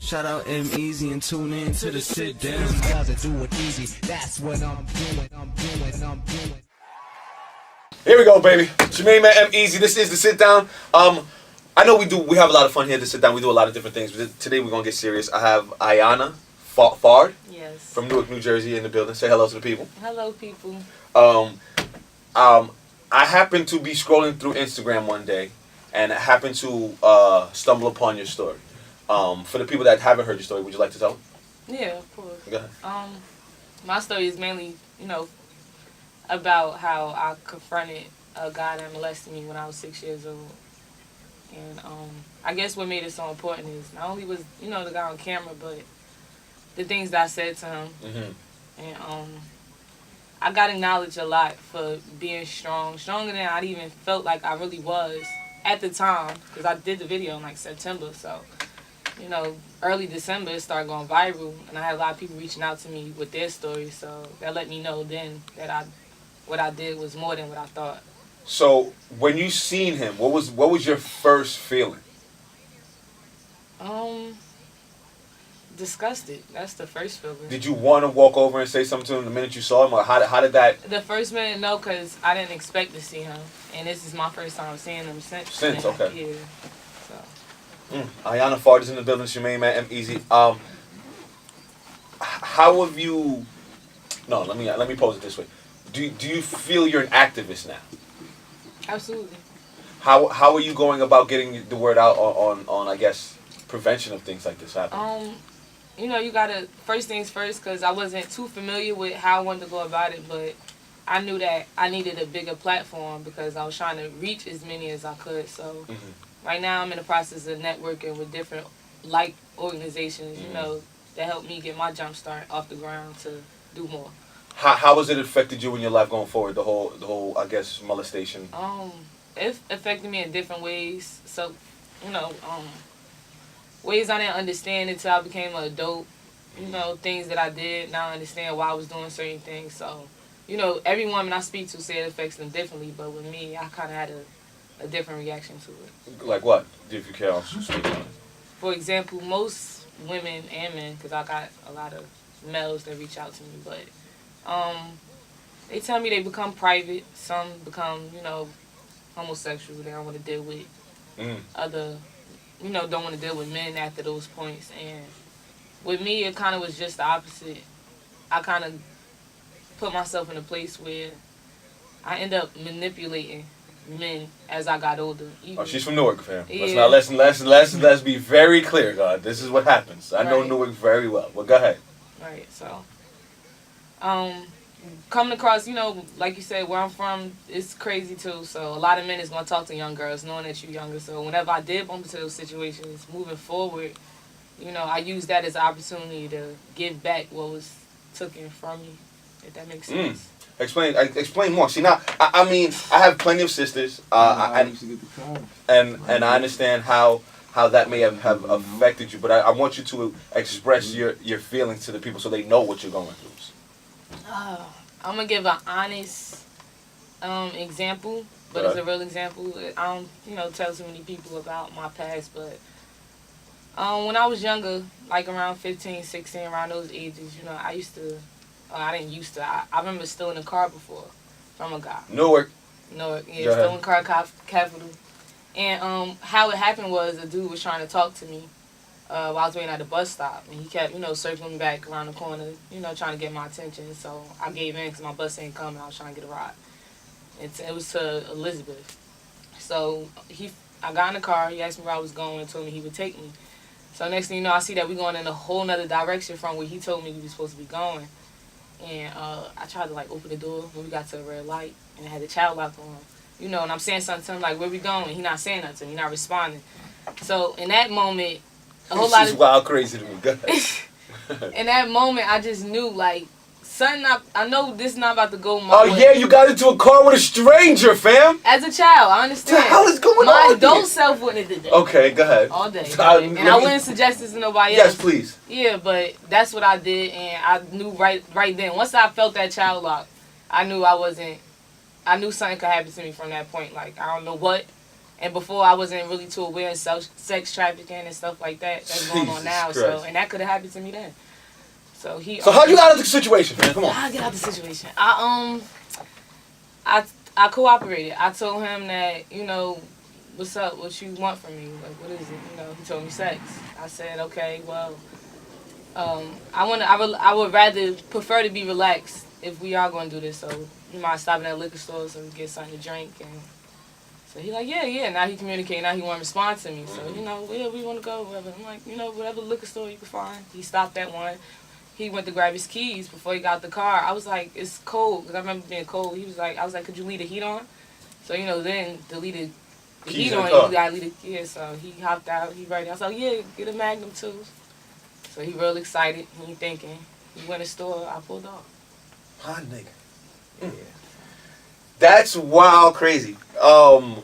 Shout out EmEz and tune in to the sit down. Doesn't do it easy. That's what I'm doing. Here we go, baby. It's your main man, EmEz. This is the sit down. I know we have a lot of fun here to sit down. We do a lot of different things. But today we're gonna get serious. I have Iyonah Fard, yes, from Newark, New Jersey, in the building. Say hello to the people. Hello, people. I happened to be scrolling through Instagram one day, and I happened to stumble upon your story. For the people that haven't heard your story, would you like to tell them? Yeah, of course. Go ahead. My story is mainly, about how I confronted a guy that molested me when I was 6 years old. And I guess what made it so important is not only was, the guy on camera, but the things that I said to him. Mm-hmm. And I got acknowledged a lot for being strong, stronger than I even felt like I really was at the time, because I did the video in like September. So, early December it started going viral, and I had a lot of people reaching out to me with their stories. So that let me know then that what I did was more than what I thought. So when you seen him, what was your first feeling? Disgusted. That's the first feeling. Did you want to walk over and say something to him the minute you saw him, or how did that? The first minute, no, because I didn't expect to see him, and this is my first time seeing him since. Since, okay. Yeah. So. Iyonah Fard is in the building. It's your main man, EmEz. How have you? No, let me pose it this way. Do you feel you're an activist now? Absolutely. How are you going about getting the word out on I guess prevention of things like this happening? You gotta, first things first, because I wasn't too familiar with how I wanted to go about it, but I knew that I needed a bigger platform because I was trying to reach as many as I could. So right now I'm in the process of networking with different organizations, that helped me get my jump start off the ground to do more. How has it affected you in your life going forward? The whole I guess molestation. It affected me in different ways. So, ways I didn't understand until I became an adult. Things that I did, now I understand why I was doing certain things. So, every woman I speak to say it affects them differently, but with me, I kind of had a different reaction to it. Like what? If you care, I'll speak on it. For example, most women and men, because I got a lot of males that reach out to me, but they tell me they become private. Some become, homosexual. They don't want to deal with other, don't want to deal with men after those points. And with me, it kind of was just the opposite. I kind of put myself in a place where I end up manipulating men as I got older. She's from Newark, fam. Yeah. Let's be very clear, God. This is what happens. I know Newark very well. Well, go ahead. Right. So, coming across, like you said, where I'm from, it's crazy too. So a lot of men is gonna talk to young girls, knowing that you're younger. So whenever I did bump into those situations, moving forward, I used that as an opportunity to give back what was taken from me. If that makes sense. Explain more. See, now, I mean, I have plenty of sisters, and I understand how that may have affected you, but I want you to express your feelings to the people so they know what you're going through. I'm going to give an honest example, but it's a real example. I don't, tell too many people about my past, but when I was younger, like around 15, 16, around those ages, I remember stealing a car before from a guy. Newark, yeah, stolen car capital. And how it happened was a dude was trying to talk to me while I was waiting at the bus stop. And he kept, circling back around the corner, trying to get my attention. So I gave in because my bus ain't coming. I was trying to get a ride. It was to Elizabeth. So I got in the car. He asked me where I was going and told me he would take me. So next thing you know, I see that we're going in a whole nother direction from where he told me we were supposed to be going. And I tried to open the door when we got to a red light, and I had the child lock on. And I'm saying something to him like, "Where we going?" He not saying nothing to me, he not responding. So in that moment, She's wild crazy to me. Go ahead. In that moment, I just knew son, I know this is not about to go my way. Oh yeah, you got into a car with a stranger, fam. As a child, I understand. What the hell is going on? My adult self wouldn't have did that. Okay, go ahead. All day. And I wouldn't suggest this to nobody else. Yes, please. Yeah, but that's what I did, and I knew right then. Once I felt that child lock, I knew something could happen to me from that point. I don't know what, And before I wasn't really too aware of sex trafficking and stuff like that that's going on now. Christ. So, and that could have happened to me then. So So how'd you get out of the situation, man? Come on. How'd I get out of the situation? I cooperated. I told him that, you know, what's up? What you want from me? Like, what is it? You know, he told me sex. I said, okay, well, I would rather prefer to be relaxed if we are going to do this. So you mind stopping at liquor store so we get something to drink? And so he like, yeah. Now he communicating. Now he want to respond to me. So, you know, where we want to go, whatever. I'm like, you know, whatever liquor store you can find. He stopped at one. He went to grab his keys before he got the car. I was like, it's cold, because I remember being cold. I was like, could you leave the heat on? So, you know, then to leave the heat on, you gotta leave the, yeah, so he hopped out, he ready. I was like, yeah, get a Magnum too. So he real excited, he thinking. He went to the store, I pulled off. Hot nigga. Yeah. That's wild crazy. I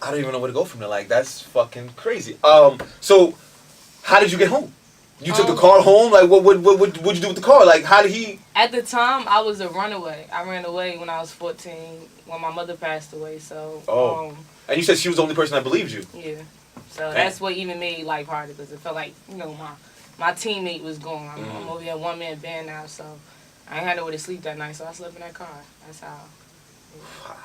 don't even know where to go from there. Like, that's fucking crazy. So how did you get home? You took the car home? Like, what'd you do with the car? Like, how did he... At the time, I was a runaway. I ran away when I was 14, when my mother passed away, so... and you said she was the only person that believed you? Yeah. So that's what even made life harder, because it felt like, you know, my teammate was gone. I'm over here a one-man band now, so I ain't had nowhere to sleep that night, so I slept in that car. That's how... Yeah. Wow.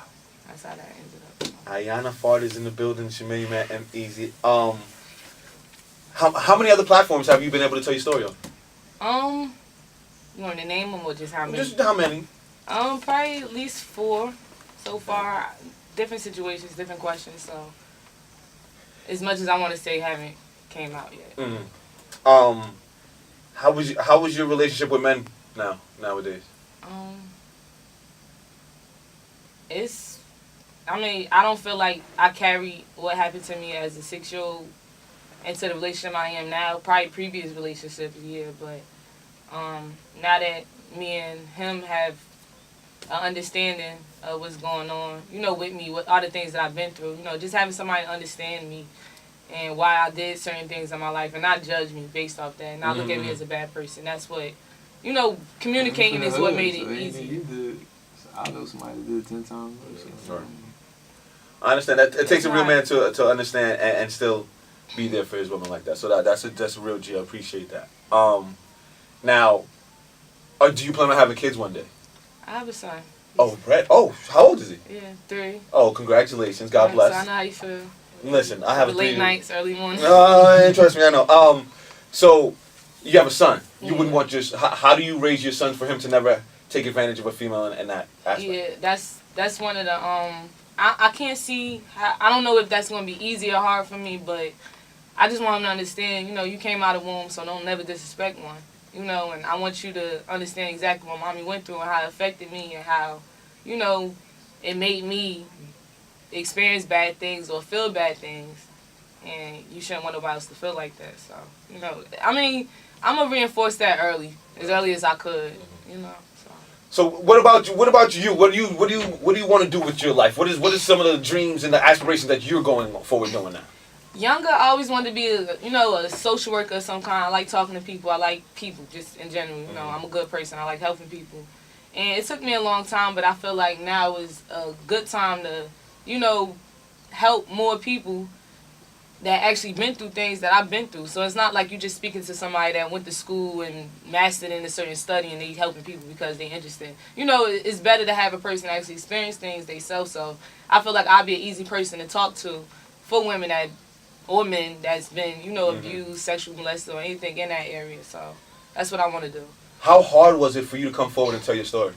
That's how that ended up. Iyonah Fard is in the building. Shemaine, man, EmEz. How many other platforms have you been able to tell your story on? You want to name them or just how many? Just how many? Probably at least 4 so far. Different situations, different questions. So, as much as I want to say, haven't came out yet. How was your relationship with men nowadays? I don't feel like I carry what happened to me as a 6-year-old into the relationship I am now. Probably previous relationships, yeah, but now that me and him have an understanding of what's going on, you know, with me, what all the things that I've been through, you know, just having somebody understand me and why I did certain things in my life and not judge me based off that, and not look at me as a bad person. That's what, you know, communicating is what made it easy. You did, so I know somebody that did it 10 times. Sorry. I understand that it takes a real man to understand and still be there for his woman like that. So that's a real G. I appreciate that. Now, do you plan on having kids one day? I have a son. Oh, Brett. Oh, how old is he? Yeah, 3. Oh, congratulations. God bless. So I know how you feel. Listen, I have a late nights, early mornings. Trust me, I know. So you have a son. You wouldn't want how do you raise your son for him to never take advantage of a female in that aspect? Yeah, that's one of the I can't see how, I don't know if that's going to be easy or hard for me, but I just want him to understand, you know, you came out of the womb, so don't never disrespect one, you know, and I want you to understand exactly what mommy went through and how it affected me and how, you know, it made me experience bad things or feel bad things, and you shouldn't want nobody else to feel like that. So, you know, I mean, I'm going to reinforce that as early as I could, you know. So what about you? What do you want to do with your life? What is some of the dreams and the aspirations that you're going forward doing now? Younger, I always wanted to be a social worker of some kind. I like talking to people. I like people just in general. You know, I'm a good person. I like helping people. And it took me a long time, but I feel like now is a good time to, you know, help more people that actually been through things that I've been through. So it's not like you just speaking to somebody that went to school and mastered in a certain study and they helping people because they're interested. You know, it's better to have a person actually experience things themselves. So I feel like I'll be an easy person to talk to for women or men that's been, you know, abused, sexually molested, or anything in that area. So that's what I want to do. How hard was it for you to come forward and tell your story?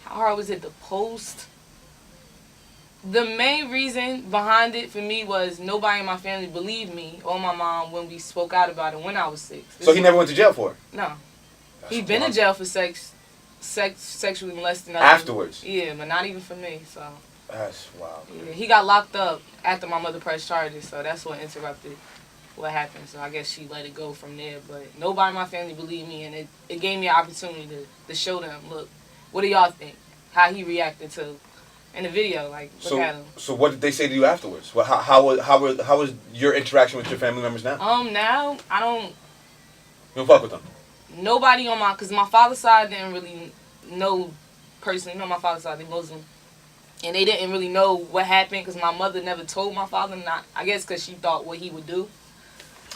How hard was it to post? The main reason behind it for me was nobody in my family believed me or my mom when we spoke out about it when I was 6. So he never went to jail for it? No. He'd been in jail for sexually molesting others. Afterwards? Yeah, but not even for me, so. That's wild. Yeah, he got locked up after my mother pressed charges, so that's what interrupted what happened. So I guess she let it go from there, but nobody in my family believed me, and it gave me an opportunity to show them, look, what do y'all think? How he reacted to in the video, like, look at him. So what did they say to you afterwards? Well, how was your interaction with your family members now? Now, I don't... You don't fuck with them? Nobody on because my father's side didn't really know person. You know, my father's side, they Muslim. And they didn't really know what happened because my mother never told my father. I guess because she thought what he would do.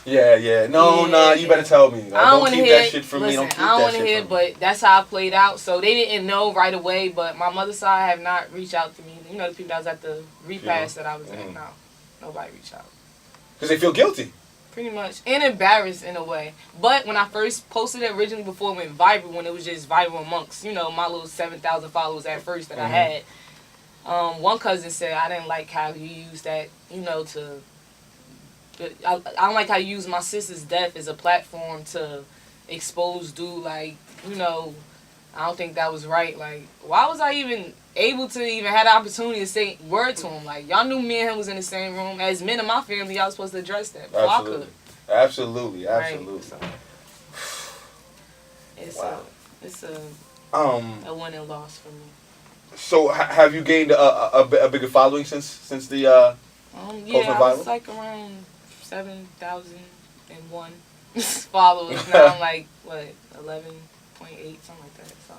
Yeah. No, you better tell me. I don't want to hear that shit from me. Don't keep I don't that want to shit hear, from me. but that's how it played out. So they didn't know right away, but my mother's side have not reached out to me. You know, the people that was at the repast that I was at. No, nobody reached out. Because they feel guilty. Pretty much. And embarrassed in a way. But when I first posted it originally before it went viral, when it was just viral amongst, you know, my little 7,000 followers at first that I had, one cousin said, I didn't like how you used that, you know, I don't like how you use my sister's death as a platform to expose dude. Like, you know, I don't think that was right. Like, why was I even able to even have the opportunity to say word to him? Like, y'all knew me and him was in the same room. As men in my family, y'all was supposed to address that. Absolutely. Right, so it's a win and loss for me. So have you gained a bigger following since the yeah, I was like around 7,001 followers. Now I'm like 11.8, something like that. So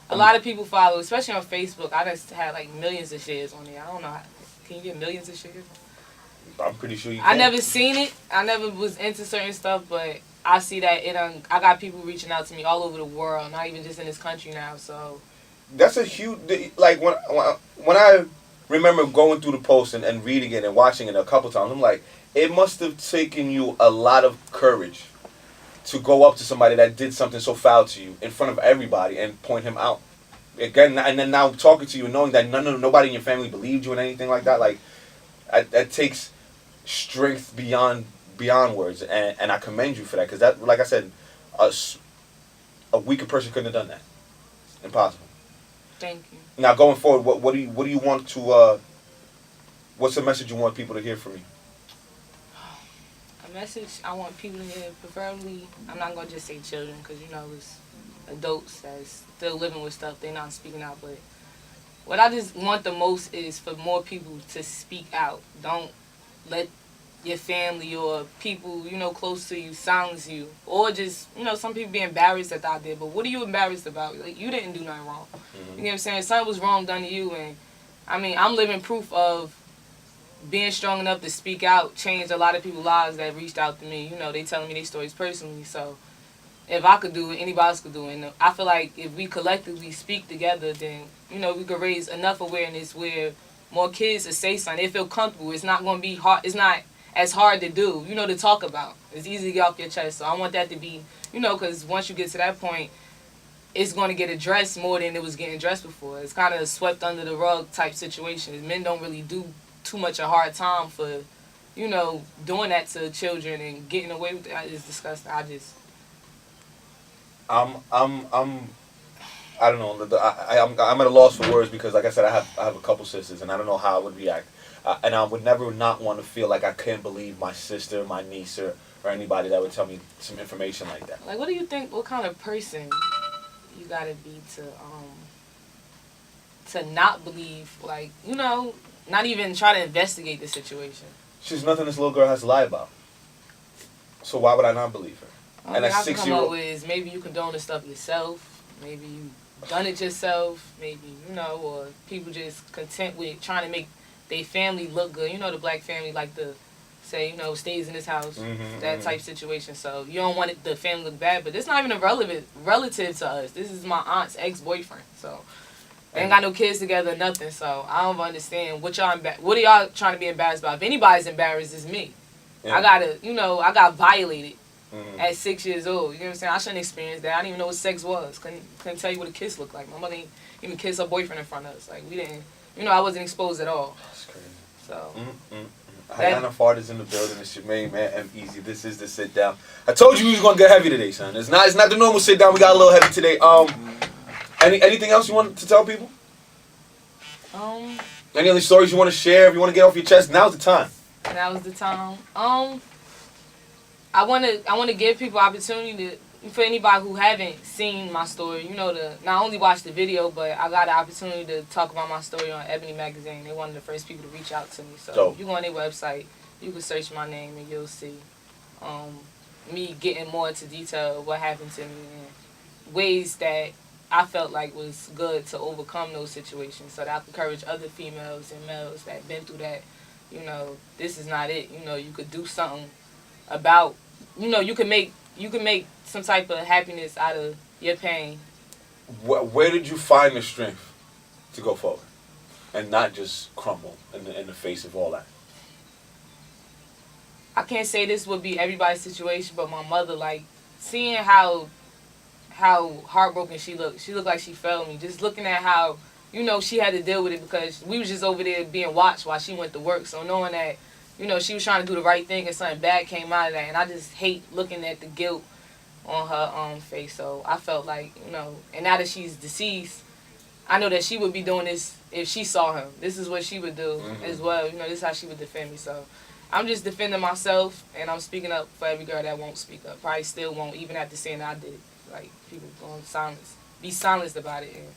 a lot of people follow, especially on Facebook. I just had like millions of shares on there. I don't know. Can you get millions of shares? I'm pretty sure you can. I never seen it. I never was into certain stuff, but I see that I got people reaching out to me all over the world, not even just in this country now. So that's a huge, like when I remember going through the post and reading it and watching it a couple times, I'm like, it must have taken you a lot of courage to go up to somebody that did something so foul to you in front of everybody and point him out. Again, and then now talking to you and knowing that nobody in your family believed you and anything like that, like that takes strength beyond words, and I commend you for that, because that, like I said, a weaker person couldn't have done that. Impossible. Thank you. Now going forward, what do you want to? What's the message you want people to hear from you? A message I want people to hear, preferably, I'm not gonna just say children, because you know it's adults that's still living with stuff, they're not speaking out. But what I just want the most is for more people to speak out. Don't let your family or people, you know, close to you silence you, or just, you know, some people be embarrassed that I did. But what are you embarrassed about? Like, you didn't do nothing wrong. You know what I'm saying? Something was wrong done to you, and I mean, I'm living proof of being strong enough to speak out changed a lot of people's lives that reached out to me. You know, they telling me their stories personally. So if I could do it, anybody else could do it. And I feel like if we collectively speak together, then, you know, we could raise enough awareness where more kids will say something. They feel comfortable. It's not going to be hard. It's not as hard to do, you know, to talk about. It's easy to get off your chest. So I want that to be, you know, because once you get to that point, it's going to get addressed more than it was getting addressed before. It's kind of swept under the rug type situation. Men don't really do too much a hard time for, you know, doing that to children and getting away with it. It's disgusting. I don't know. I'm at a loss for words, because, like I said, I have a couple sisters, and I don't know how I would react. And I would never not want to feel like I can't believe my sister, my niece, or anybody that would tell me some information like that. Like, what do you think? What kind of person you gotta be to not believe? Like, you know, not even try to investigate the situation. She's nothing this little girl has to lie about. So why would I not believe her? And a 6-year-old is maybe you condone the stuff yourself. Maybe you done it yourself. Maybe, you know, or people just content with trying to make their family look good. You know, the black family like to say, you know, stays in this house, that type situation. So you don't want the family to look bad, but it's not even a relative to us. This is my aunt's ex-boyfriend. So they ain't got no kids together, nothing. So I don't understand what are y'all trying to be embarrassed about? If anybody's embarrassed, it's me. Yeah. I got violated at 6 years old. You know what I'm saying? I shouldn't experience that. I didn't even know what sex was. Couldn't tell you what a kiss looked like. My mother didn't even kiss her boyfriend in front of us. Like, we didn't, you know, I wasn't exposed at all. That's crazy. So. Iyonah Fard is in the building. It's your main man, EmEz. This is the sit down. I told you we was gonna get heavy today, son. It's not the normal sit down. We got a little heavy today. Anything else you want to tell people? Any other stories you want to share? If you want to get off your chest, now's the time. Now's the time. I want to give people opportunity for anybody who haven't seen my story, you know, to not only watch the video, but I got an opportunity to talk about my story on Ebony magazine. They're one of the first people to reach out to me. So if you go on their website, you can search my name and you'll see me getting more into detail of what happened to me and ways that I felt like was good to overcome those situations, so that I could encourage other females and males that been through that. You know, this is not it. You know, you could do something about. You know, you can make some type of happiness out of your pain. Where did you find the strength to go forward and not just crumble in the face of all that? I can't say this would be everybody's situation, but my mother, like, seeing how heartbroken she looked like she failed me. Just looking at how, you know, she had to deal with it because we was just over there being watched while she went to work. So knowing that, you know, she was trying to do the right thing and something bad came out of that. And I just hate looking at the guilt on her face. So I felt like, you know, and now that she's deceased, I know that she would be doing this if she saw him. This is what she would do as well. You know, this is how she would defend me. So I'm just defending myself, and I'm speaking up for every girl that won't speak up. Probably still won't, even after saying that I did it. Like, people going be silenced about it. And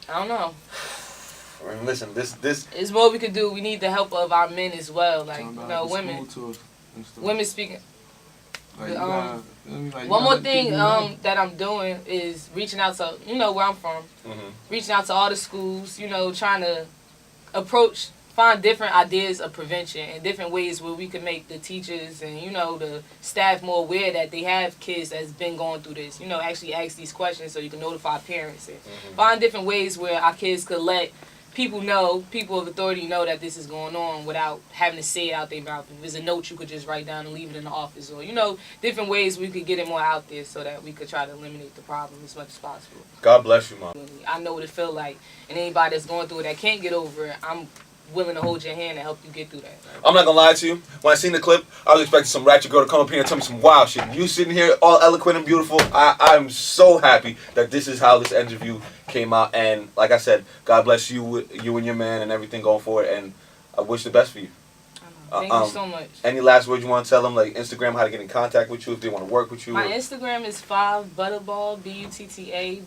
I don't know. I mean, listen, this is what we could do. We need the help of our men as well. Like, you know, women speaking. Like, one more thing that I'm doing is reaching out to, you know, where I'm from. Reaching out to all the schools, you know, trying to find different ideas of prevention and different ways where we can make the teachers and, you know, the staff more aware that they have kids that's been going through this. You know, actually ask these questions so you can notify parents and find different ways where our kids could let people of authority know that this is going on without having to say it out their mouth. If there's a note you could just write down and leave it in the office, or, you know, different ways we could get it more out there so that we could try to eliminate the problem as much as possible. God bless you, Mom. I know what it feels like, and anybody that's going through it that can't get over it, I'm willing to hold your hand and help you get through that. I'm not gonna lie to you. When I seen the clip, I was expecting some ratchet girl to come up here and tell me some wild shit. You sitting here all eloquent and beautiful. I'm so happy that this is how this interview came out. And like I said, God bless you and your man and everything going forward. And I wish the best for you. Thank you so much. Any last words you want to tell them, like Instagram, how to get in contact with you if they want to work with you? My Instagram is 5Butterball, BUTTABALL.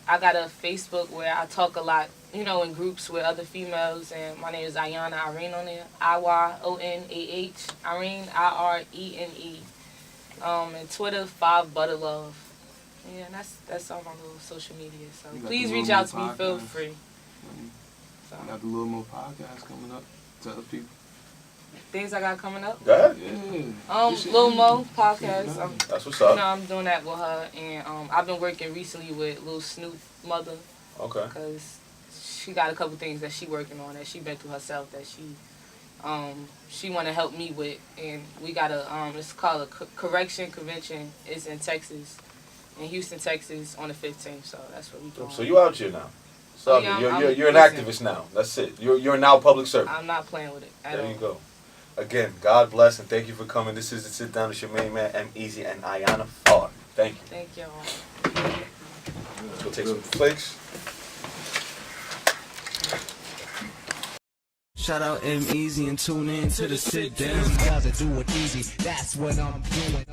I got a Facebook where I talk a lot, you know, in groups with other females, and my name is Iyonah Irene on there. IYONAH, Irene, IRENE. And Twitter, 5Butterlove. Yeah, and that's all my little social media. So please reach out to me, feel free. So. You got the Little Mo podcast coming up. Tell the people. Things I got coming up. Go ahead. Yeah. Lil Mo podcast. That's what's up. You know, I'm doing that with her, and I've been working recently with Lil Snoop mother. Okay. Because she got a couple things that she working on that she been through herself that she want to help me with, and we got it's called a correction convention. It's in Texas, in Houston, Texas, on the 15th. So that's what we doing. So you out here now. So yeah, you're an activist now. That's it. You're now public servant. I'm not playing with it at all. There you go. Again, God bless and thank you for coming. This is the Sit Down with your main man, EmEz and Iyonah Fard. Thank you. Thank y'all. Let's go take some flicks. Shout out EmEz and tune in to the Sit Down. Doesn't do it easy. That's what I'm doing.